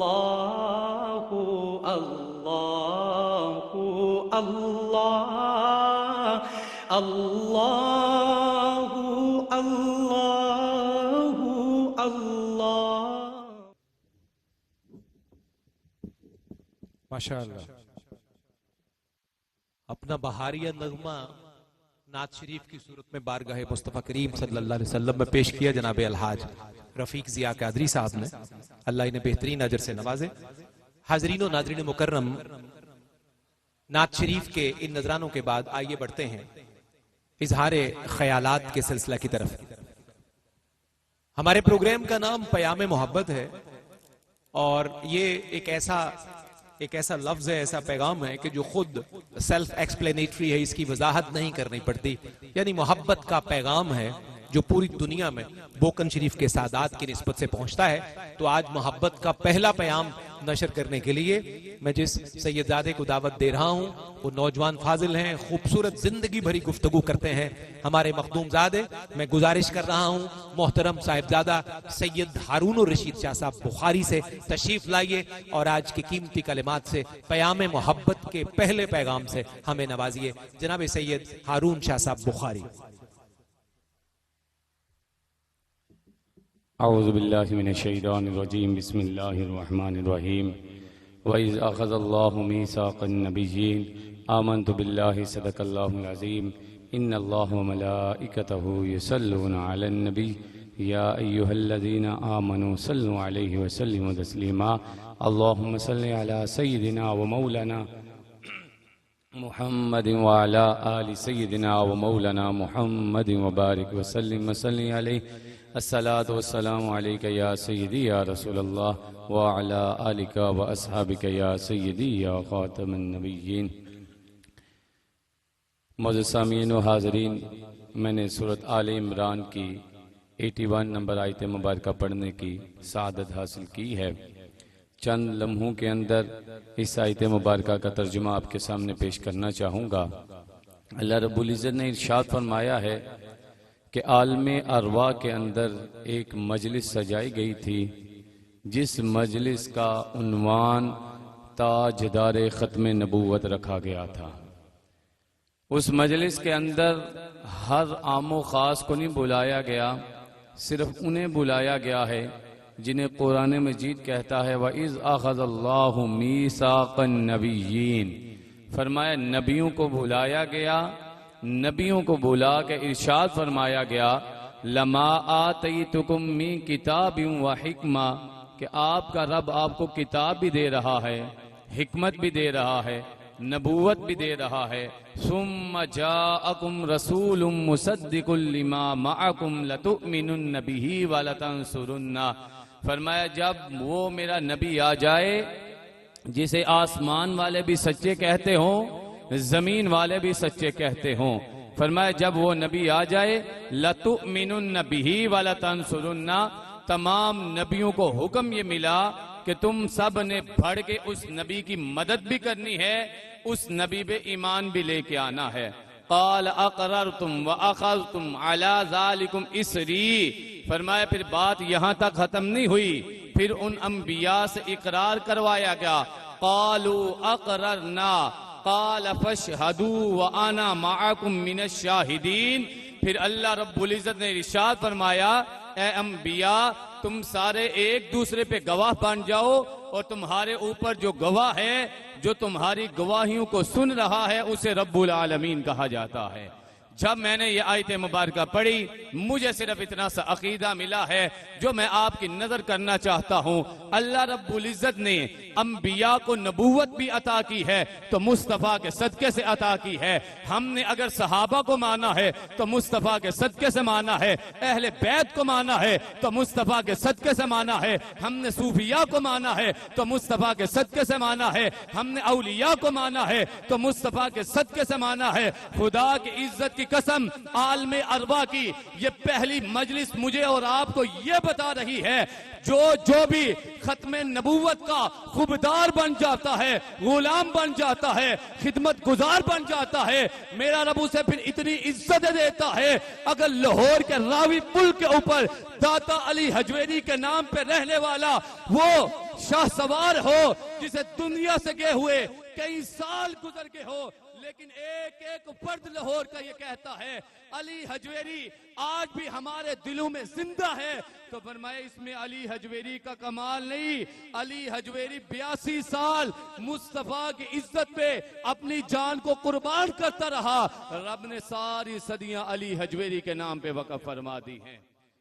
अल्लाहु अल्लाहु अल्लाह अल्लाहु अल्लाहु अल्लाह। माशाअल्लाह। अपना बहारिया नगमा नात शरीफ की सूरत में बारगाह मुस्तफ़ा करीम सल्लल्लाहु अलैहि वसल्लम में पेश किया जनाब अलहाज रफीक जिया कादरी साहब ने, अल्लाह इन्हें बेहतरीन अजर से नवाजे। हाजरीन व नाजरीन मुकर्रम, नात शरीफ के इन नजरानों के बाद आइए बढ़ते हैं इजहारे ख्यालात के सिलसिला की तरफ। हमारे प्रोग्राम का नाम पयामे मोहब्बत है और ये एक ऐसा लफ्ज है, ऐसा पैगाम है कि जो खुद सेल्फ एक्सप्लेनेटरी है, इसकी वजाहत नहीं करनी पड़ती। यानी मोहब्बत का पैगाम है जो पूरी दुनिया में बोकन शरीफ के सादात की निस्बत से पहुंचता है। तो आज मोहब्बत का पहला पैगाम नशर करने के लिए मैं जिस सैयदजादे को दावत दे रहा हूं वो नौजवान फाजिल हैं, खूबसूरत जिंदगी भरी गुफ्तगू करते हैं, हमारे मखदूमजादे। मैं गुजारिश कर रहा हूं मोहतरम साहिबजादा सैयद हारून रशीद शाह साहब बुखारी से तशरीफ लाइए और आज की कीमती कलिमात से पयामे मोहब्बत के पहले पैगाम से हमें नवाजिए। जनाब सैयद हारून शाह साहब बुखारी। औज़ु बिल्लाहि मिनश्शैतानिर रजीम, बिस्मिल्लाहिर रहमानिर रहीम। व इज़ अख़ज़ल्लाहु मीसाक़न नबिय्यीन आमन्तु बिल्लाहि सदक़ल्लाहुल अज़ीम। इन्नल्लाहा व मलाइकतहु युसल्लूना अलन नबी या अय्युहल्लज़ीना आमनू सल्लु अलैहि व सल्लिमू तस्लीमा। अल्लाहुम्मा सल्लि अला सय्यिदिना व मौलाना मुहम्मदिन व अला आलि सय्यिदिना व मौलाना मुहम्मदिन व बारिक व सल्लिम व सल्लि अलैहि। अस्सलातु वस्सलामु अलैका या सय्यदी या रसूलल्लाह व अला आलिका व अस्हाबिका या सय्यदी या खातमन नबिय्यीन। मौजूद सामीन व हाज़रीन, मैंने सूरत आले इमरान की 81 नंबर आयत मुबारक पढ़ने की सआदत हासिल की है। चंद लम्हों के अंदर इस आयत मुबारक का तर्जुमा आपके सामने पेश करना चाहूँगा। अल्लाह रब्बुल इज़्ज़त ने इरशाद फरमाया है कि आलमे अरवा के अंदर एक मजलिस सजाई गई थी, जिस मजलिस का उन्वान ताजदारे ख़त्म नबूवत रखा गया था। उस मजलिस के अंदर हर आमो ख़ास को नहीं बुलाया गया, सिर्फ उन्हें बुलाया गया है जिन्हें कुरान मजीद कहता है व इज़ अख़ज़ल्लाहु मीसाक़न नबिय्यीन। फरमाया नबियों को बुलाया गया, नबियों को बुला के इरशाद फरमाया गया लमा आतैतुकुम मिन किताबिन व हिकमा, कि आपका रब आपको किताब भी दे रहा है, हिकमत भी दे रहा है, नबूवत भी दे रहा है। सुम्मा जाअकुम रसूलुम मुसद्दिकुल लिमा मअकुम लतुमिनुन्न बिही व लतंसुरुन्ना। फरमाया जब वो मेरा नबी आ जाए जिसे आसमान वाले भी सच्चे कहते हों, जमीन वाले भी सच्चे कहते हों, फरमाया जब वो नबी आ जाए लतुमिनुन्न बिही व लतंसुरुन्ना, तमाम नबियों को हुक्म ये मिला कि तुम सब ने बढ़ के उस नबी की मदद भी करनी है, उस नबी पे ईमान भी लेके आना है। क़ाल अक़ररतुम व अख़ज़्तुम अला ज़ालिकुम इसरी। फरमाया फिर बात यहाँ तक खत्म नहीं हुई, फिर उन अंबिया से इकरार करवाया गया। क़ालू अक़ररना क़ाल फशहदू व अना मअकुम मिनश शाहिदीन। फिर अल्लाह रब्बुल इज़्ज़त ने इरशाद फरमाया ए अंबिया तुम सारे एक दूसरे पे गवाह बन जाओ और तुम्हारे ऊपर जो गवाह है, जो तुम्हारी गवाहियों को सुन रहा है, उसे रब्बुल आलमीन कहा जाता है। जब मैंने ये आयत मुबारक पढ़ी मुझे सिर्फ इतना सा अकीदा मिला है जो मैं आपकी नजर करना चाहता हूँ। अल्लाह रब्बुल इज़्ज़त ने अंबिया को नबूवत भी अता की है तो मुस्तफ़ा के सदके से अता की है। हमने अगर सहाबा को माना है तो मुस्तफ़ा के सदके से माना है, अहले बैत को माना है तो मुस्तफ़ा के सदके से माना है, हमने सूफिया को माना है तो मुस्तफ़ा के सदके से माना है, हमने औलिया को माना है तो मुस्तफ़ा के सदके से माना है। खुदा की इज्जत की कसम, आलमे अरबा की ये पहली मजलिस मुझे और आपको ये बता रही है जो भी खत्म नबूवत का खुबदार बन जाता है, गुलाम बन जाता है, खिदमत गुजार बन जाता है, मेरा रब उसे फिर इतनी इज्जत देता है। अगर लाहौर के रावी पुल के ऊपर दाता अली हजवेरी के नाम पे रहने वाला वो शाह सवार हो, जिसे दुनिया से गए हुए कई साल गुजर गए हो, लेकिन एक एक फर्द लाहौर का ये कहता है अली हजवेरी आज भी हमारे दिलों में जिंदा है। तो फरमाए इसमें अली हजवेरी का कमाल नहीं, अली हजवेरी 82 साल मुस्तफा की इज्जत पे अपनी जान को कुर्बान करता रहा। रब ने सारी सदियां अली हजवेरी के नाम पे वक़्फ़ फरमा दी हैं।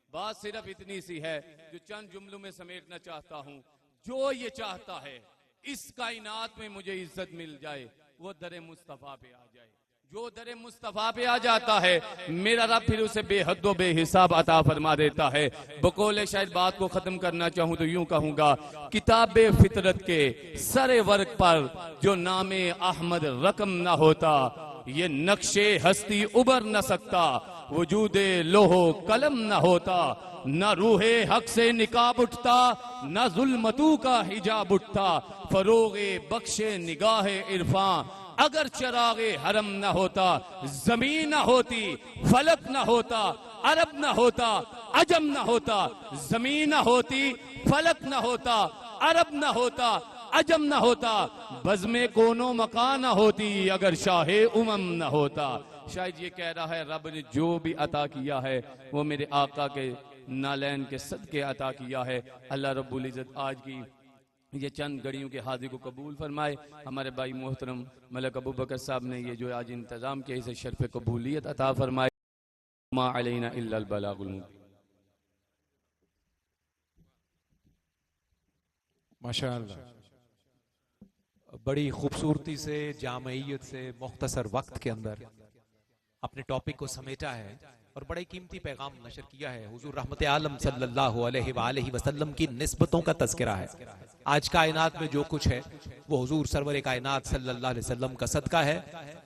बात सिर्फ इतनी सी है जो चंद जुमलों में समेटना चाहता हूं। जो ये चाहता है इस कायनात में मुझे इज्जत मिल जाए, वो दरे मुस्तफा पे आ जाए। जो दरे मुस्तफा पे आ जाता है मेरा रब फिर उसे बेहद बेहिसाब अता फरमा देता है। बकौल शायद बात को खत्म करना चाहूं तो यूं कहूंगा, किताबे फितरत के सरे वर्क पर जो नामे अहमद रकम ना होता, ये नक्शे हस्ती उबर न सकता। वजूदे लोहो कलम न होता, न रूहे हक से निकाब उठता, न जुल्मतू का हिजाब उठता। फरोगे बख्शे निगाहे इरफान, अगर चरागे हरम न होता। जमीन न होती, फलक न होता, अरब न होता, अजम न होता। जमीन न होती, फलक न होता, अरब न होता, अजम न होता। बज़्मे कोनो मकान न होती, अगर शाहे उमम न होता। शायद ये कह रहा है रब ने जो भी अता किया है वो मेरे आका के नालैन के सदके अता किया है। अल्लाह रब्बुल इज़्ज़त आज की ये चंद घड़ियों के हाजिर को कबूल फरमाए। हमारे भाई मोहतरम मलक अबू बकर साहब ने ये जो आज इंतज़ाम किया, इसे शर्फ़ कबूलियत अता फरमाए। मा अलैना इल्लल बलागुल मुबीन। माशाअल्लाह, बड़ी खूबसूरती से, जामइयत से, मुख्तसर वक्त के अंदर अपने टॉपिक को समेटा है और बड़े कीमती पैगाम नशर किया है। हुजूर रहमत आलम सल्लल्लाहु अलैहि वसल्लम की निस्बतों का तज़किरा है। आज कायनात में जो कुछ है वो हुजूर सरवर कायनात सल्लल्लाहु अलैहि वसल्लम का सदका है।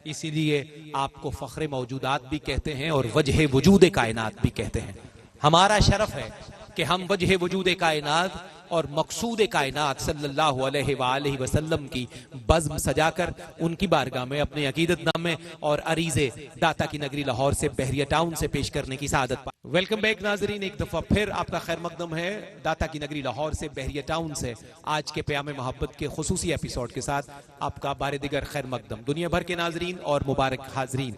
इसीलिए आपको फ़ख्र मौजूदात भी कहते हैं और वजह वजूद कायनात भी कहते हैं। हमारा शरफ है कि हम वजह वजूद कायनात और मकसूद कायनात सल्लल्लाहु अलैहि वसल्लम की बज़्म सजाकर उनकी बारगाह में अपने अकीदतनामे और अरीज़े दाता की नगरी लाहौर से बहरिया टाउन से पेश करने की सआदत पाई। वेलकम बैक नाजरीन, एक दफ़ा फिर आपका खैर मकदम है दाता की नगरी लाहौर से बहरिया टाउन से आज के प्याम मोहब्बत के खुसूसी एपिसोड के साथ आपका बारे दिगर खैर मकदम। दुनिया भर के नाजरीन और मुबारक हाजरीन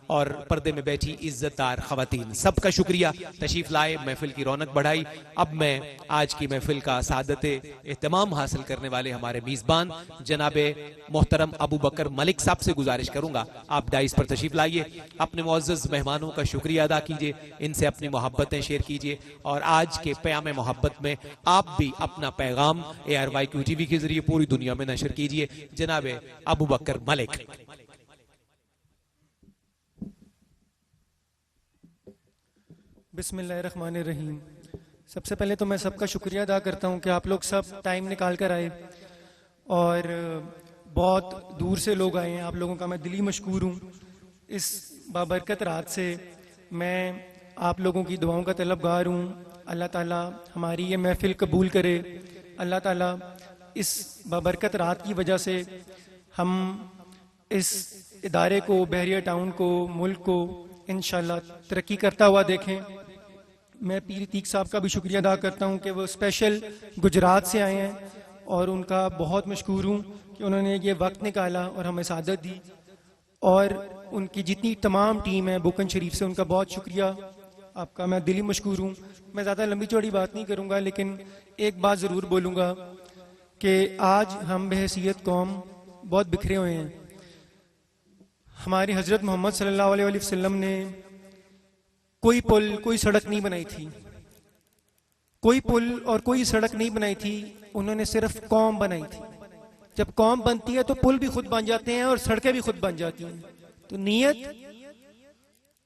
और पर्दे में बैठी इज्जतदार खवातीन, सबका शुक्रिया तशरीफ लाए, महफिल की रौनक बढ़ाई। अब मैं आज की महफिल का सादत एहतमाम हासिल करने वाले हमारे मेज़बान जनाबे मोहतरम अबू बकर मलिक साहब से गुजारिश करूंगा, आप डाइस पर तशरीफ लाइए, अपने मुअज़्ज़ज़ मेहमानों का शुक्रिया अदा कीजिए, इनसे अपनी मोहब्बतें शेयर कीजिए और आज के प्याम मोहब्बत में आप भी अपना पैगाम ARYQ TV के जरिए पूरी दुनिया में नशर कीजिए। जनाबे अबू बकर मलिक। बिस्मिल्लाहिर्रहमानिर्रहीम। सबसे पहले तो मैं सबका शुक्रिया अदा करता हूँ कि आप लोग सब टाइम निकाल कर आए और बहुत दूर से लोग आए हैं। आप लोगों का मैं दिली मशकूर हूँ। इस बाबरकत रात से मैं आप लोगों की दुआओं का तलबगार हूँ। अल्लाह ताला हमारी ये महफिल कबूल करे। अल्लाह ताला इस बाबरकत रात की वजह से हम इस इदारे को, बहरिया टाउन को, मुल्क को इंशाल्लाह तरक्की करता हुआ देखें। मैं पीर तीक साहब का भी शुक्रिया अदा करता हूं कि वो स्पेशल गुजरात से आए हैं और उनका बहुत मशकूर हूं कि उन्होंने ये वक्त निकाला और हमें सादत दी। और उनकी जितनी तमाम टीम है बुकन शरीफ से, उनका बहुत शुक्रिया, आपका मैं दिली मशकूर हूँ। मैं ज़्यादा लंबी चौड़ी बात नहीं करूँगा, लेकिन एक बात ज़रूर बोलूँगा कि आज हम बहसीयत कौम बहुत बिखरे हुए हैं। हमारे हज़रत मोहम्मद सल्लल्लाहु अलैहि वसल्लम ने कोई पुल, कोई सड़क नहीं बनाई थी, कोई पुल और कोई सड़क नहीं बनाई थी, उन्होंने सिर्फ कौम बनाई थी। जब कौम बनती है तो पुल भी खुद बन जाते हैं और सड़कें भी खुद बन जाती हैं। तो नियत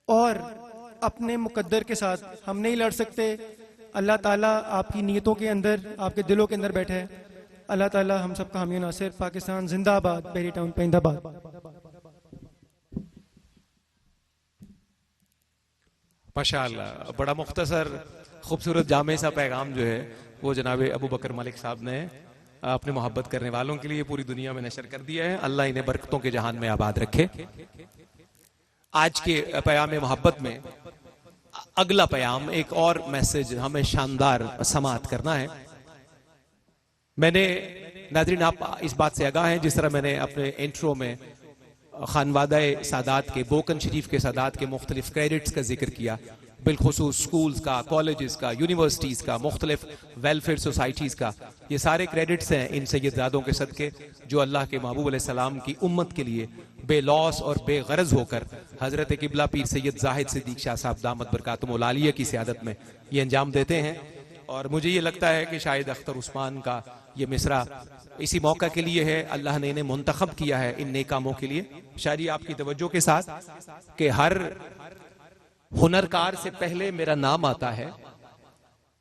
और अपने मुकद्दर के साथ हम नहीं लड़ सकते। अल्लाह ताला आपकी नियतों के अंदर, आपके दिलों के अंदर बैठा है। अल्लाह ताला हम सबका हामी नासिर। पाकिस्तान जिंदाबाद, बहरी टाउन पैंदाबाद। माशाअल्लाह, बड़ा मुख्तसर खूबसूरत जामे सा पैगाम जो है वो जनाबे अबू बकर मलिक साहब ने अपने मोहब्बत करने वालों के लिए पूरी दुनिया में नशर कर दिया है। अल्लाह इन्हें बरकतों के जहान में आबाद रखे। आज के प्याम मोहब्बत में अगला प्याम, एक और मैसेज हमें शानदार समात करना है। मैंने नाज़रीन, आप इस बात से आगाह हैं, जिस तरह मैंने अपने इंट्रो में खानवादा सादात के, बोकन शरीफ के सादात के मुख्तलिफ क्रेडिट्स का जिक्र किया, बिलखुसूस स्कूल्स का, कॉलेजेस का, यूनिवर्सिटीज़ का, मुख्तलिफ वेलफेयर सोसाइटीज़ का। ये सारे क्रेडिट्स हैं इन सैयदजादों के सदके, जो अल्लाह के महबूब अलैहिस्सलाम की उम्मत के लिए बेलौस और बेगरज होकर हज़रत किबला पीर सैयद जाहिद सिद्दीक शाह साहब दामत बरकातुहुल आलिया की सियादत में ये अंजाम देते हैं। और मुझे ये लगता है कि शायद अख्तर उस्मान का ये मिसरा इसी मौका के लिए है, अल्लाह ने इन्हें मुंतखब किया है इन नेक कामों के लिए। शायरी आपकी तवज्जो के साथ कि हर हुनरकार से पहले मेरा नाम आता है,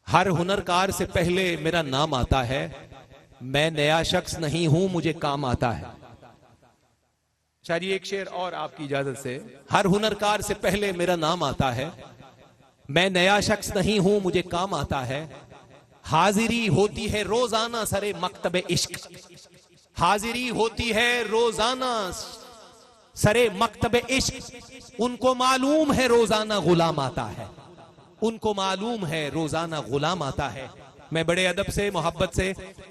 हर हुनरकार से पहले मेरा नाम आता है, मैं नया शख्स नहीं हूं मुझे काम आता है। शायरी एक शेर और आपकी इजाजत से, हर हुनरकार से पहले मेरा नाम आता है, मैं नया शख्स नहीं हूं मुझे काम आता है, हाजिरी होती है रोजाना सरे मकतबे इश्क, हाजिरी होती है रोजाना सरे मकतबे इश्क, उनको मालूम है रोजाना गुलाम आता है, उनको मालूम है रोजाना गुलाम आता है। मैं बड़े अदब से मोहब्बत से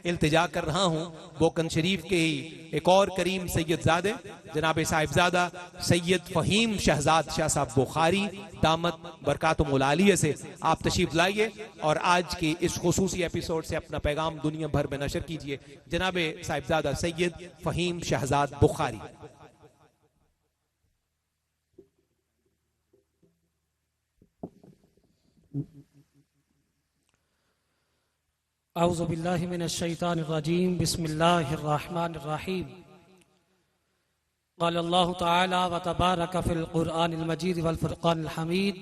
इल्तिजा कर रहा हूं बोकन शरीफ के ही एक और करीम सैयदजादे जनाब साहिबजादा सैयद फहीम शहजाद शाह साहब बुखारी दामत बरकातुहुल आलिया से आप तशरीफ लाइए और आज के इस खुसूसी एपिसोड से अपना पैगाम दुनिया भर में नशर कीजिए। जनाब साहिबजादा सैयद फहीम शहजाद बुखारी। औज़ु बिल्लाहि मिनश शैतानिर रजीम, बिस्मिल्लाहिर रहमानिर रहीम। क़ाल अल्लाहु तआला व तबारक फ़िल क़ुरआनिल मजीद वल फ़ुरक़ानिल हमीद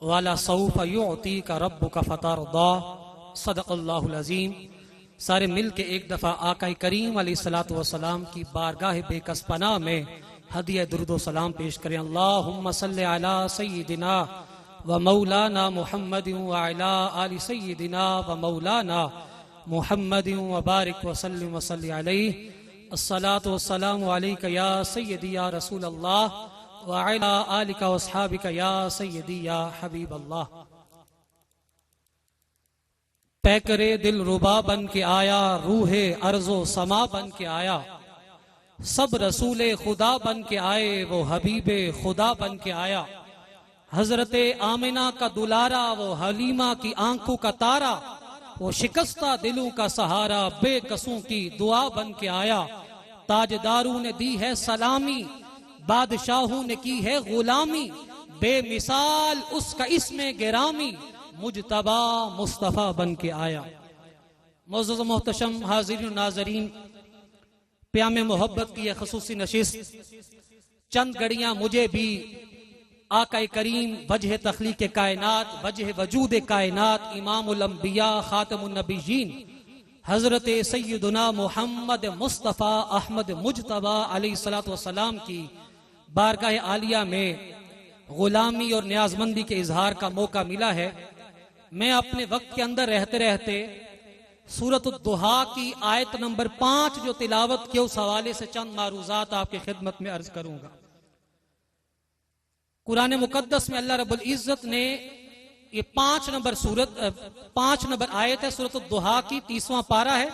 वला सौफ़ युअतीका रब्बुका फ़तरदा। सदक़ल्लाहुल अज़ीम। सारे मिल के एक दफ़ा आका करीम अलैहिस्सलातु वस्सलाम की बारगाह बेकसपना में हदिया दुरूद व सलाम पेश करें। अल्लाहुम्मा सल्लि अला सय्यिदिना व मौलाना मुहम्मद व अला आलि सय्यिदिना व मौलाना मुहम्मद व बारिक व सल्लिम व सल्लि अलैहि। अस्सलातु वस्सलामु अलैका या सय्यदी या रसूल अल्लाह व अला आलिका व अस्हाबिका या सय्यदी या हबीब अल्लाह। पैकरे दिल रुबा बन के आया, रूहे अर्जो समा बन के आया, सब रसूले खुदा बन के आए, वो हबीबे खुदा बन के आया। हजरते आमिना का दुलारा, वो हलीमा की आंखों का तारा, वो शिकस्ता दिलों का सहारा, बेकसों की दुआ बन के आया। ताजदारों ने दी है सलामी, बादशाहों ने की है गुलामी, बेमिसाल उसका इसमें गिरामी, मुजतबा मुस्तफा बन के आया। मौजूद मोहतशम हाजिरीन नाजरीन, प्यामे मोहब्बत की यह खसूसी नशिस्त चंद घड़ियां मुझे भी आका करीम वजह तख्लीक कायनात, वजह वजूद कायनात, इमामुल अंबिया, खातमुन नबीयीन हजरत सैयदना मोहम्मद मुस्तफ़ा अहमद मुजतबा अलैहिस्सलातु वस्सलाम की बारगाह आलिया में गुलामी और न्याजमंदी के इजहार का मौका मिला है। मैं अपने वक्त के अंदर रहते रहते सूरत दुहा की आयत नंबर 5 जो तिलावत के उस हवाले से चंद मारूजात आपकी खिदमत में अर्ज करूंगा। कुरान मुकद्दस में अल्लाह रब्बुल इज्जत ने ये 5 नंबर आयत है, सूरत दुहा की 30वां पारा है,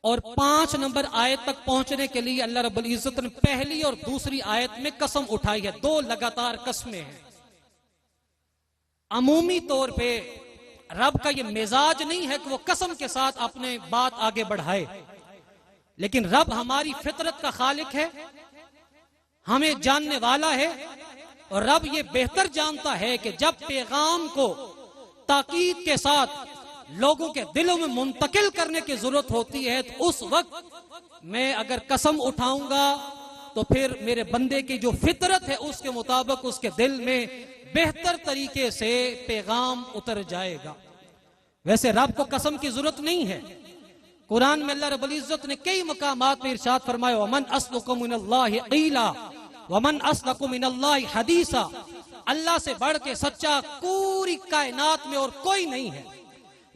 और 5 नंबर आयत तक पहुंचने के लिए अल्लाह रब्बुल इज्जत ने पहली और दूसरी आयत में कसम उठाई है। 2 लगातार कसमें हैं। अमूमी तौर पे रब का ये मिजाज नहीं है कि वो कसम के साथ अपने बात आगे बढ़ाए, लेकिन रब हमारी फितरत का खालिक है, हमें जानने वाला है, और रब ये बेहतर जानता है कि जब पैगाम को ताकीद के साथ लोगों के दिलों में मुंतकिल करने की जरूरत होती है, तो उस वक्त मैं अगर कसम उठाऊंगा तो फिर मेरे बंदे की जो फितरत है उसके मुताबिक उसके दिल में बेहतर तरीके से पैगाम उतर जाएगा। वैसे रब को कसम की जरूरत नहीं है। कुरान में अल्लाह रब्बुल इज्जत ने कई मकामात में इरशाद फरमाया, वमन अस्दक़ु मिनल्लाहि क़ीला वमन अस्दक़ु मिनल्लाहि हदीसा। अल्लाह से बढ़ के सच्चा पूरी कायनात में और कोई नहीं है,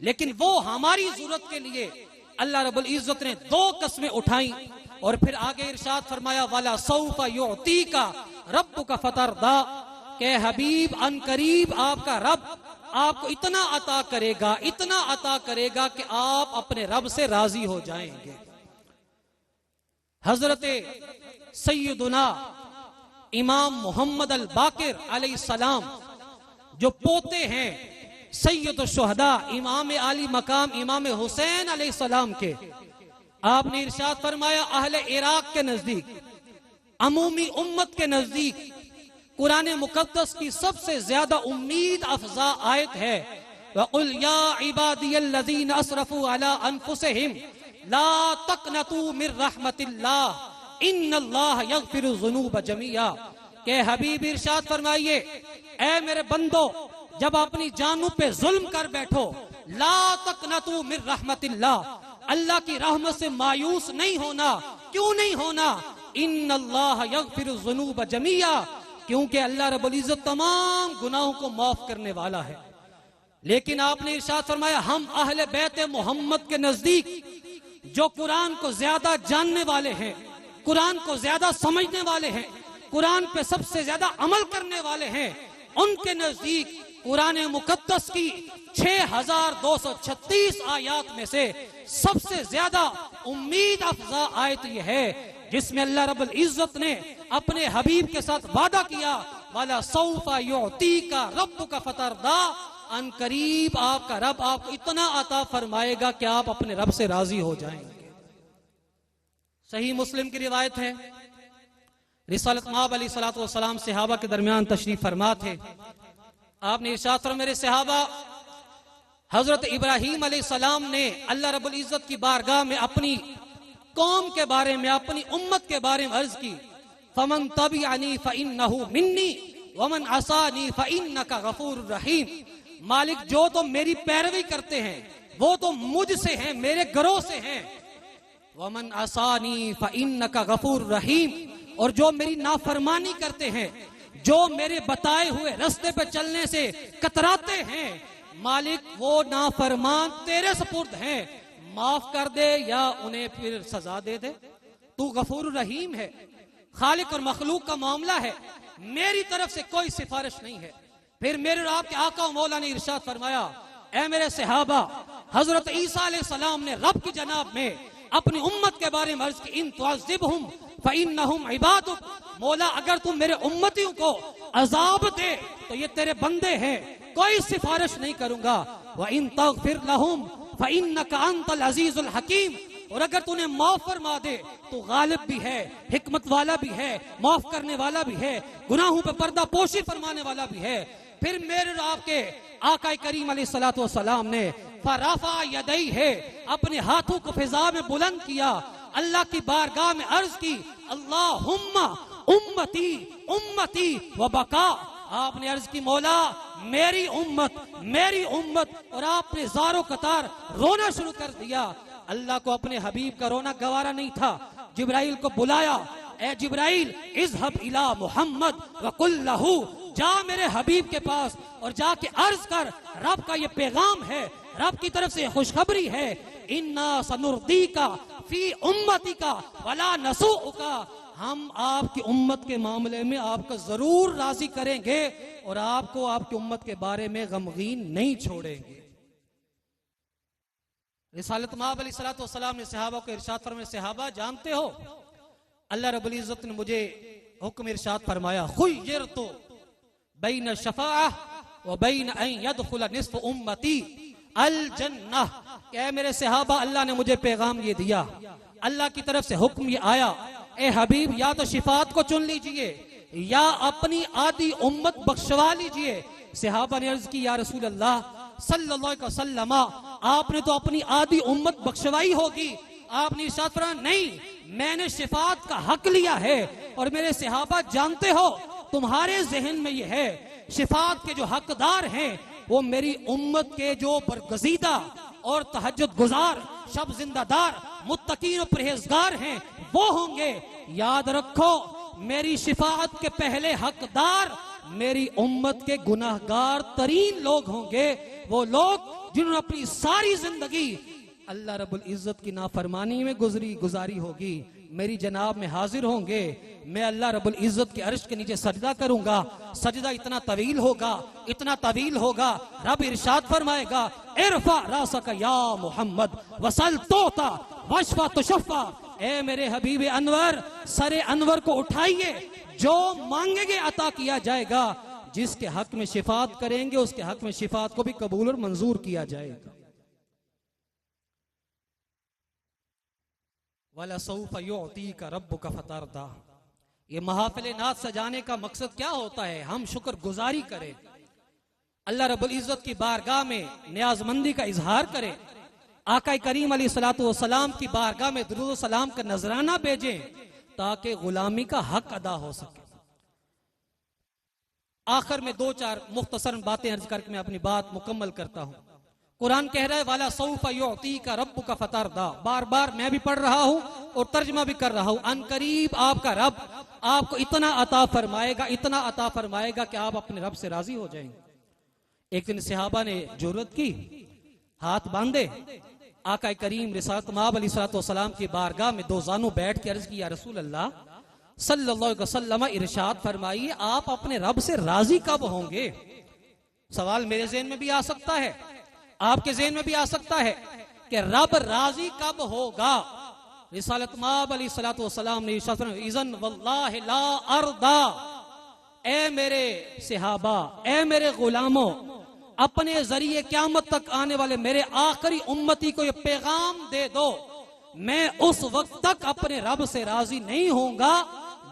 लेकिन वो हमारी जरूरत के लिए अल्लाह रब्बुल इज्जत ने 2 कसमें उठाई और फिर आगे इरशाद फरमाया, वाला सौफ़ युअतीका रब्बुका फतरदा, के हबीब अन करीब आपका रब आपको इतना अता करेगा कि आप अपने रब से राजी हो जाएंगे। हजरत सैयदुना इमाम मोहम्मद अल बाकिर अलैहिस्सलाम जो पोते हैं सैयद शुहदा इमाम आली मकाम इमाम हुसैन अलैहिस्सलाम के, आपने इरशाद फरमाया अहले इराक के नजदीक, अमूमी उम्मत के नजदीक कुरान मुकद्दस की सबसे ज्यादा उम्मीद अफजा आयत है, वक़ुल या इबादियल्लज़ीना असरफू अला अनफुसिहिम ला तक़नतू मिर रहमतिल्लाह इन्नल्लाह यग़फिरु ज़ुनूब जमीआ। के हबीब इरशाद फरमाइए, ऐ मेरे बंदो, जब अपनी जानों पे जुल्म कर बैठो, ला तक़नतू मिर रहमतिल्लाह, अल्लाह की रहमत से मायूस नहीं होना। क्यों नहीं होना? इन्नल्लाह यग़फिरु ज़ुनूब जमीआ, क्योंकि अल्लाह रब्बुल इज्जत तमाम गुनाहों को माफ करने वाला है। लेकिन आपने इरशाद फरमाया हम अहले बैत मोहम्मद के नजदीक जो कुरान को ज्यादा जानने वाले हैं, कुरान को ज्यादा समझने वाले हैं, कुरान पे सबसे ज्यादा अमल करने वाले हैं, उनके नजदीक कुरान मुकद्दस की 6236 आयत में से सबसे ज्यादा उम्मीद अफजा आयत यह है जिसमें अल्लाह रब्बुल इज्जत ने अपने हबीब के साथ वादा किया, वाला सौफा युअतीका रब्बुका फतरदा, अन करीब आपका रब आपको इतना अता फरमाएगा कि आप अपने रब से राजी हो जाएंगे। सही मुस्लिम की रिवायत है, रिसालत माब अलैहिस्सलातु वस्सलाम सहाबा के दरमियान तशरीफ फरमा थे। आपने इरशाद फरमाया, मेरे सहाबा हजरत इब्राहीम अलैहिस्सलाम ने अल्लाह रब्बुल इज्जत की बारगाह में अपनी कौम के बारे में, अपनी उम्मत के बारे में अर्ज की, फमन तबिअनी फइन्नहु मिन्नी वमन असानी फइन्नका गफूरुर रहीम। मालिक, जो तो मेरी पैरवी करते हैं वो तो मुझसे हैं, मेरे घरों से हैं, वमन असानी फइन्नका गफूरुर रहीम, और जो मेरी नाफरमानी करते हैं, जो मेरे बताए हुए रास्ते पे चलने से कतराते हैं, मालिक वो नाफरमान तेरे सुपुर्द हैं, माफ कर दे या उन्हें फिर सजा दे दे। तू गफूर रहीम है, खालिक और मखलूक का मामला है, मेरी तरफ से कोई सिफारिश नहीं है। फिर मेरे और आपके आका मौला ने इरशाद फरमाया, ऐ मेरे सहाबा, हजरत ईसा अलैहिस्सलाम ने रब की जनाब में अपनी उम्मत के बारे में अर्ज की, इन तुअज़्ज़िबहुम फइन्नहुम इबादुक, मौला अगर तुम मेरे उम्मतियों को अजाब दे तो ये तेरे बंदे हैं, कोई सिफारिश नहीं करूंगा। व इन तग़फिर लहुम फइन्नका अंतल अज़ीज़ुल हकीम, और अगर तूने माफ फरमा दे तो गालिब भी है, हिकमत वाला भी है, माफ करने वाला भी है, गुनाहों पे पर्दा पोशी फरमाने वाला भी है। फिर मेरे और आपके आका करीम अलैहिस्सलातु वस्सलाम ने फरफा यदैहि है, अपने हाथों को फिजा में बुलंद किया, अल्लाह की बारगाह में अर्ज की, अल्लाहुम्मा उम्मती उम्मती व बका। आपने अर्ज की, मौला मेरी उम्मत, और आपने ज़ारो कतार रोना शुरू कर दिया। अल्लाह को अपने हबीब का रोना गवारा नहीं था। जिब्राइल को बुलाया, ए जिब्राइल इज़हब इला मुहम्मद व कुल लहू, जा मेरे हबीब के पास और जाके अर्ज कर, रब का ये पैगाम है, रब की तरफ से खुशखबरी है, इन्ना सनुर्दीका फी उम्मतिका वला नसूउका, हम आपकी उम्मत के मामले में आपको जरूर राजी करेंगे और आपको आपकी उम्मत के बारे में गमगीन नहीं छोड़ेंगे। रिसालत माब अलैहिस्सलातु वस्सलाम ने सहाबा को इरशाद फरमाया, सहाबा जानते हो अल्लाह रब्बुल इज्जत ने मुझे हुक्म इरशाद फरमाया, खुय्यरतु बैन शफाअह व बैन अन यदखुल निस्फ उम्मती अल जन्नह। क्या मेरे सहाबा, अल्लाह ने मुझे पैगाम ये दिया, अल्लाह की तरफ से हुक्म ये आया, ए हबीब या तो शिफात को चुन लीजिए या अपनी आधी उम्मत बख्शवा लीजिए। सहाबा ने अर्ज की, या रसूल अल्लाह सल्लल्लाहु अलैहि वसल्लम, आपने तो अपनी आधी उम्मत बख्शवाई होगी। आपने इरशाद फरमाया, नहीं, मैंने शिफात का हक लिया है। और मेरे सहाबा जानते हो, तुम्हारे जहन में ये है, शिफात के जो हकदार हैं वो मेरी उम्मत के जो बरगजीदा और तहज्जुद गुजार, शब जिंदादार, मुत्तकीन और परहेजगार हैं वो होंगे। याद रखो, मेरी शिफाअत के पहले हकदार मेरी उम्मत के गुनाहगार तरीन लोग होंगे, वो लोग जिन्होंने अपनी सारी जिंदगी अल्लाह रब्बुल इज्जत की नाफरमानी में गुजारी होगी, मेरी जनाब में हाजिर होंगे, मैं अल्लाह रब्बुल इज्जत के अर्श के नीचे सजदा करूंगा। सजदा इतना तवील होगा, रब इरशाद फरमाएगा, इरफा रासक या मोहम्मद वसल तोता वशफा तुशफ़ा, ए मेरे हबीब अनवर, सरे अनवर को उठाइए, जो मांगेंगे अता किया जाएगा, जिसके हक में शिफात करेंगे उसके हक में शिफात को भी कबूल और मंजूर किया जाएगा। वाला सौफ युअतीका रब्बुका फतरदा, ये महफिल नात सजाने का मकसद क्या होता है? हम शुक्र गुजारी करें, अल्लाह रब्बुल इज्जत की बारगाह में नियाजमंदी का इजहार करें, आका करीम अलैहिस्सलातु वस्सलाम की बारगाह में दुरूद सलाम का नजराना भेजें, ताकि गुलामी का हक अदा हो सके। आखिर में 2-4 मुख्तसर बातें अर्ज करके मैं अपनी बात मुकम्मल करता हूं। कुरान कह रहा है, वाला सौफ युअतीका रब्बुका फतरदा, बार बार मैं भी पढ़ रहा हूं और तर्जमा भी कर रहा हूं। अनकरीब आपका रब आपको इतना अता फरमाएगा कि आप अपने रब से राजी हो जाएंगे। एक दिन सहाबा ने जुर्रत की, हाथ बांधे, आका करीम रिसालत माब अलैहिस्सलातु वस्सलाम की बारगाह में दो जानू बैठ के अर्ज किया, रसूल अल्लाह सल्लल्लाहु अलैहि वसल्लम इरशाद फरमाइए, आप अपने रब से राजी कब होंगे? सवाल मेरे ज़हन में भी आ सकता है, आपके ज़हन में भी आ सकता है कि रब राजी कब होगा। रिसालत माब अलैहिस्सलातु वस्सलाम ने इरशाद फरमाया, इज़न वल्लाहि ला अर्दा, ए मेरे सहाबा, ए मेरे गुलामों, अपने जरिए क़यामत तक आने वाले मेरे आखिरी उम्मती को ये पैगाम दे दो, मैं उस वक्त तक अपने रब से राजी नहीं होऊंगा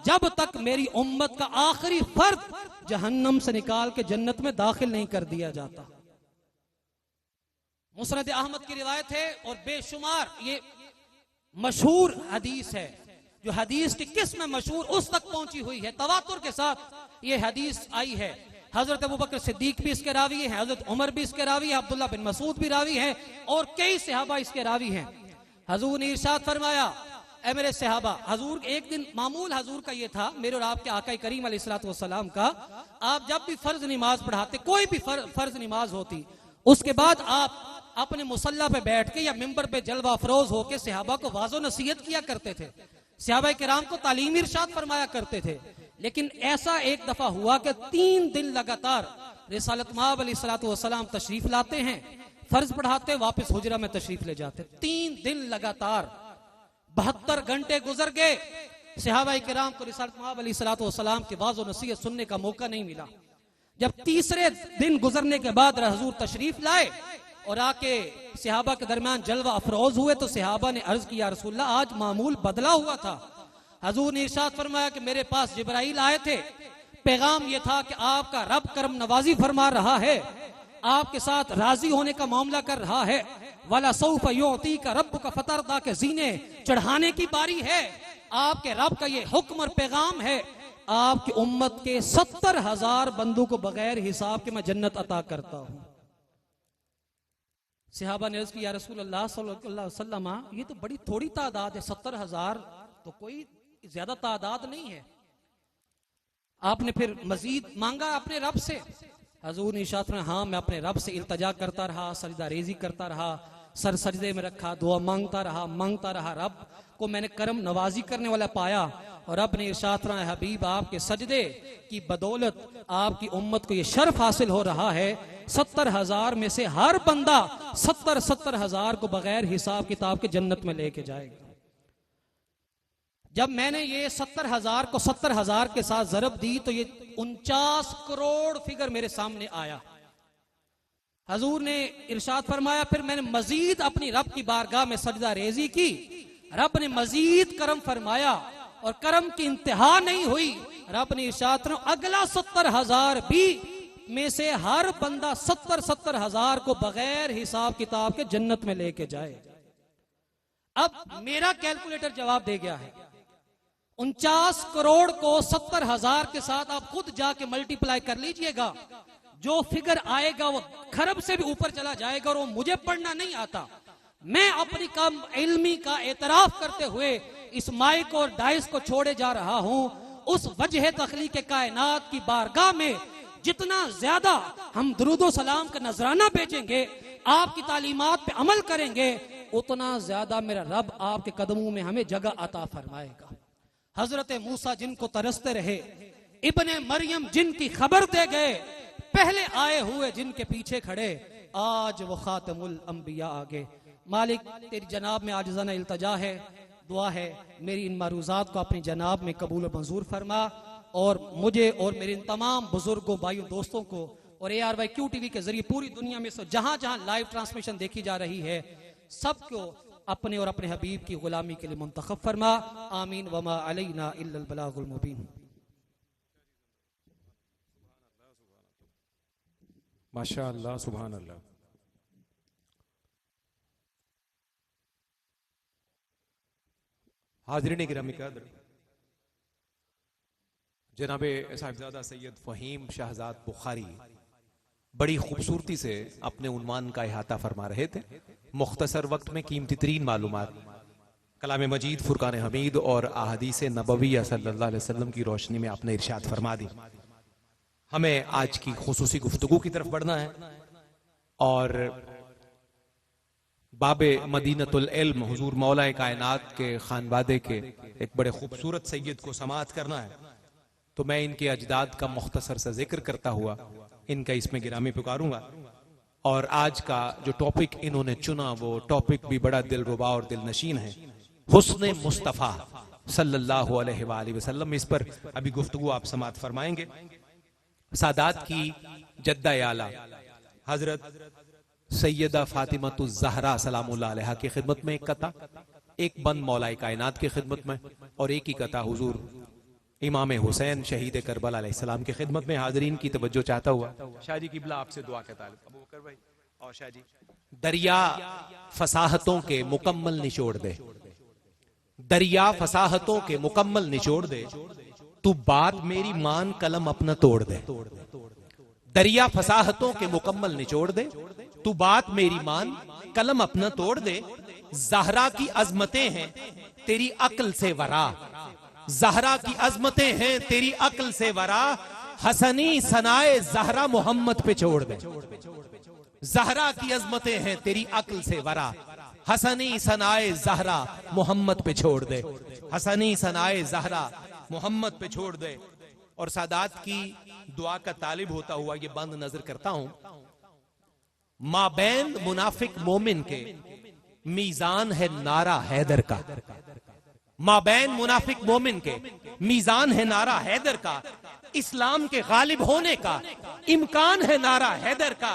जब तक मेरी उम्मत का आखिरी फर्द जहन्नम से निकाल के जन्नत में दाखिल नहीं कर दिया जाता। मुस्नद अहमद की रिवायत है और बेशुमार ये मशहूर हदीस है, जो हदीस की किस्म मशहूर उस तक पहुंची हुई है, तवातुर के साथ ये हदीस आई है। हजरत अबू बकर सिद्दीक भी इसके रावी हैं, हजरत उमर भी इसके रावी हैं, अब्दुल्ला बिन मसूद भी रावी हैं और कई सहाबा इसके रावी हैं। हजूर ने इरशाद फरमाया, ऐ मेरे सहाबा, हजूर एक दिन मामूल हजूर का ये था, मेरे और आपके आका करीम अलैहिस्सलातु वस्सलाम का, आप जब भी फर्ज नमाज पढ़ाते, कोई भी फर्ज नमाज होती, उसके बाद आप अपने मुसल्ला पे बैठ के या मिंबर पे जलवा अफरोज होके सहाबा को वाज़ो नसीहत किया करते थे, सहाबा किराम को तालीम इरशाद फरमाया करते थे। लेकिन ऐसा एक दफा हुआ कि 3 दिन लगातार रिसालत माब अलैहिस्सलातु वस्सलाम तशरीफ लाते हैं, फर्ज पढ़ाते, वापस हुजरा में तशरीफ ले जाते। 3 दिन लगातार 72 घंटे गुजर गए, सहाबा किराम को रिसालत माब अलैहिस्सलातु वस्सलाम की वाज़ो नसीहत सुनने का मौका नहीं मिला। जब तीसरे दिन गुजरने के बाद हुजूर तशरीफ लाए और आके सहाबा के दरमियान जलवा अफरोज हुए, तो सहाबा ने अर्ज किया, रसूलल्लाह आज मामूल बदला हुआ था। हजूर ने इरशाद फरमाया कि मेरे पास जिब्राइल आए थे, पैगाम ये था कि आपका रब करम नवाजी फरमा रहा है, आपके साथ राजी होने का मामला कर रहा है। वाला सौफ युअतीका रब्बुका फतरदा के जीने चढ़ाने की बारी है। आपके रब का ये हुक्म और पैगाम है, आपकी उम्मत के 70,000 बंदों को बगैर हिसाब के मैं जन्नत अता करता हूं। सहाबा ने अर्ज किया, रसूल अल्लाह सल्लल्लाहु अलैहि वसल्लम, ये तो बड़ी थोड़ी तादाद है, 70,000 तो कोई ज्यादा तादाद नहीं है। आपने फिर मजीद मांगा अपने रब से? हजूर ने इरशाद फरमाया, हाँ मैं अपने रब से इल्तजा करता रहा, सजदा रेजी करता रहा, सर सजदे में रखा, दुआ मांगता रहा, रब को मैंने करम नवाजी करने वाला पाया। और रब ने इरशाद फरमाया, हबीब आपके सजदे की बदौलत आपकी उम्मत को ये शर्फ हासिल हो रहा है, 70,000 में से हर बंदा 70,000 को बगैर हिसाब किताब के जन्नत में लेके जाएगा। जब मैंने ये 70,000 को 70,000 के साथ जरब दी तो ये 49 करोड़ फिगर मेरे सामने आया। हजूर ने इरशाद फरमाया, फिर मैंने मजीद अपनी रब की बारगाह में सजदा रेजी की, रब ने मजीद करम फरमाया और करम की इंतहा नहीं हुई। रब ने इरशाद फरमाया, अगला 70,000 भी में से हर बंदा 70,000 को बगैर हिसाब किताब के जन्नत में लेके जाए। अब मेरा कैलकुलेटर जवाब दे गया है, 49 करोड़ को 70,000 के साथ आप खुद जाके मल्टीप्लाई कर लीजिएगा, जो फिगर आएगा वो खरब से भी ऊपर चला जाएगा और वो मुझे पढ़ना नहीं आता। मैं अपनी कम इल्मी का एतराफ करते हुए इस माइक और डाइस को छोड़े जा रहा हूं। उस वजह तखलीक कायनात की बारगाह में जितना ज्यादा हम दुरूद सलाम का नजराना भेजेंगे, आपकी तालीमात पे अमल करेंगे, उतना ज्यादा मेरा रब आपके कदमों में हमें जगह अता फरमाएगा। हजरत मूसा जिनको तरसते रहे, इब्ने मरियम जिनकी खबर दे गए, पहले आए हुए जिनके पीछे खड़े, आज वो खातमुल अंबिया आ गए। मालिक तेरी जनाब में आजिज़ाना इल्तजा है, दुआ है मेरी इन मरूज़ात को अपनी जनाब में कबूल मंजूर फरमा, और मुझे और मेरे इन तमाम बुजुर्गों, भाइयों, दोस्तों को और ARY QTV के जरिए पूरी दुनिया में से जहां जहां लाइव ट्रांसमिशन देखी जा रही है, सबको अपने और अपने हबीब की गुलामी के लिए मुंतखब फरमा। आमीन वमा अलैना इल्लल बलागुल मुबीन। माशा अल्लाह, सुभान अल्लाह। हाज़रीन गिरामी कद्र, जनाबे साहिबजादा सैयद फ़हीम शाहजाद बुखारी बड़ी खूबसूरती से अपने उन्वान का इहाता फरमा रहे थे। मुख्तसर वक्त में कीमती तरीन मालूमात कलाम मजीद, फुरकान हमीद और अहादीस नबविया सल्लल्लाहु अलैहि वसल्लम की रोशनी में आपने इरशाद फरमा दी। हमें आज की खुसूसी गुफ्तगू की तरफ बढ़ना है और बाबे मदीनतुल इल्म हुजूर मौलाए कायनात के खानवादे के एक बड़े खूबसूरत सैयद को समाअत करना है। तो मैं इनके अजदाद का मुख्तसर सा जिक्र करता हुआ इनका इसमें गिरामी पुकारूंगा। और आज का जो टॉपिक इन्होंने चुना वो टॉपिक भी बड़ा दिलरुबा और दिलनशीन है, हुस्ने मुस्तफ़ा सल्लल्लाहु अलैहि वसल्लम। इस पर अभी गुफ्तगू आप समाअत फरमाएंगे। सादात की जद्दा आला हजरत सैयदा फातिमतुज़ ज़हरा सलामुल्लाह अलैहा की खिदमत में एक कथा, एक बंद मौलाए कायनात की खिदमत में, और एक ही कथा हुजूर इमाम हुसैन शहीद करबला अलैहिस्सलाम की खिदमत में। हाजरीन की तवज्जो चाहता हुआ शाहजी किबला आपसे दुआ के तालिब। अबू बकर भाई और शाहजी, दरिया फसाहतों के मुकम्मल निचोड़ दे, दरिया फसाहतों के मुकम्मल निचोड़ दे, तू बात मेरी मान कलम अपना तोड़ दे। दरिया फसाहतों के मुकम्मल निचोड़ दे, तू बात मेरी मान कलम अपना तोड़ दे। ज़हरा की अजमतें हैं तेरी अक्ल से वरा, ज़हरा की अजमतें हैं तेरी अक्ल से वरा, हसनी सनाए ज़हरा मोहम्मद पे छोड़ दे। ज़हरा की अजमतें हैं तेरी अक्ल से वरा, हसनी सनाए ज़हरा मोहम्मद पे छोड़ दे, हसनी सनाए ज़हरा मोहम्मद पे छोड़ दे। और सादात की दुआ का तालिब होता हुआ ये बंद नजर करता हूं। माबैन मुनाफिक मोमिन के मीजान है नारा हैदर का, माबैन मुनाफिक मोमिन के मीजान है नारा हैदर का, इस्लाम के गालिब होने का इम्कान है नारा हैदर का,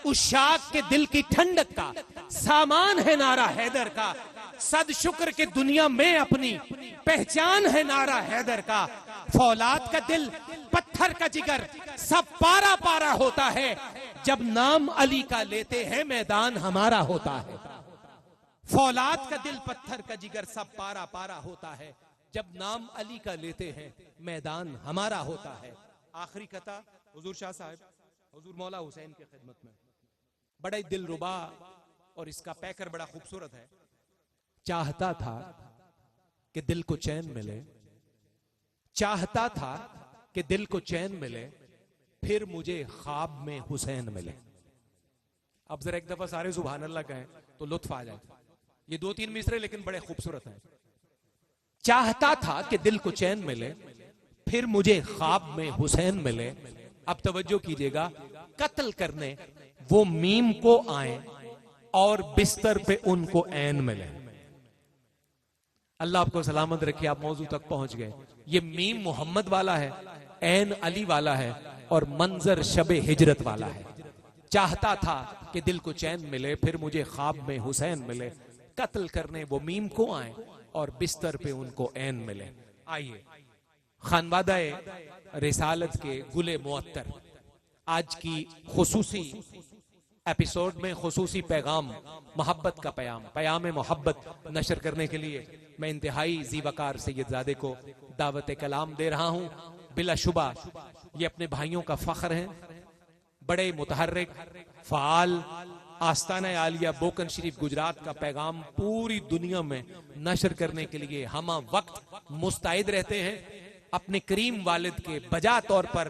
उशाक के दिल की ठंडक का सामान है नारा हैदर का, सद शुक्र के दुनिया में अपनी पहचान है नारा हैदर का। फौलाद का दिल पत्थर का जिगर सब पारा पारा होता है, जब नाम अली का लेते हैं मैदान हमारा होता है। फौलाद का दिल पत्थर का जिगर सब पारा पारा होता है, जब नाम अली का लेते हैं मैदान हमारा होता है। आखिरी कथा हुजूर शाह साहब हुजूर मौला हुसैन की खिदमत में, बड़ा ही दिलरुबा और इसका पैकर बड़ा खूबसूरत है। चाहता था कि दिल को चैन मिले, चाहता था कि दिल को चैन मिले, फिर मुझे ख्वाब में हुसैन मिले। अब जरा एक दफा सारे सुभान अल्लाह कहें तो लुत्फ आ जाए। ये 2-3 मिसरे लेकिन बड़े खूबसूरत हैं। चाहता था कि दिल को चैन मिले, फिर मुझे ख्वाब में हुसैन मिले। अब तवज्जो कीजिएगा, कत्ल करने वो मीम को आए और बिस्तर पे उनको ऐन मिले। अल्लाह आपको सलामत रखे, आप मौजू तक पहुंच गए। ये मीम मोहम्मद वाला है, ऐन अली वाला है और मंजर शबे हिजरत वाला है। चाहता था कि दिल को चैन मिले, फिर मुझे ख्वाब में हुसैन मिले, कत्ल करने वो मीम को आए और बिस्तर पे उनको ऐन मिले। आइए खानवादाए रिसालत के गुले मुअत्तर आज की खुसूसी एपिसोड में खुसूसी पैगाम, मोहब्बत का पैगाम मोहब्बत नशर करने के लिए मैं इंतहाई जीवकार सैयदजादे को दावत कलाम दे रहा हूं। बिलाशुबा ये अपने भाइयों का फख्र है, बड़े मुतहर्रिक फाल, आस्ताना आलिया बोकन शरीफ गुजरात का पैगाम पूरी दुनिया में नशर करने के लिए हम वक्त मुस्तैद रहते हैं। अपने करीम वालिद के बजा तौर पर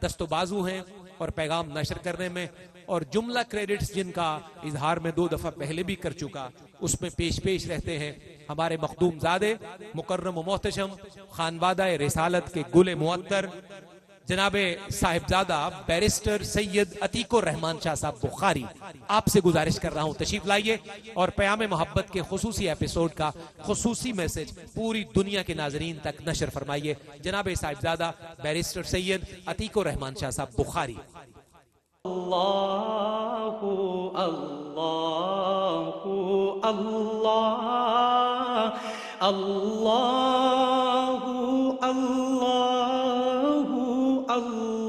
दस्तोबाजू हैं और पैगाम नशर करने में और जुमला क्रेडिट्स जिनका इजहार में 2 दफा पहले भी कर चुका, उसमें पेश रहते हैं हमारे मखदूम ज़ादे मुकर्रम मोहतशम खानवादा रिसालत के गुल मुअत्तर जनाबे साहिबजादा बैरिस्टर सैयद अतीकुर रहमान शाह साहब बुखारी। आपसे गुजारिश कर रहा हूं तशरीफ लाइए और प्याम मोहब्बत के खुसूसी एपिसोड का खुसूसी मैसेज पूरी दुनिया के नाजरीन तक नशर फरमाइए। जनाबे साहिबजादा बैरिस्टर सैयद अतीकुर रहमान शाह साहब बुखारी। अल्लाहु अल्लाहु अल्लाह अल्लाहु अल्लाहु अल्लाह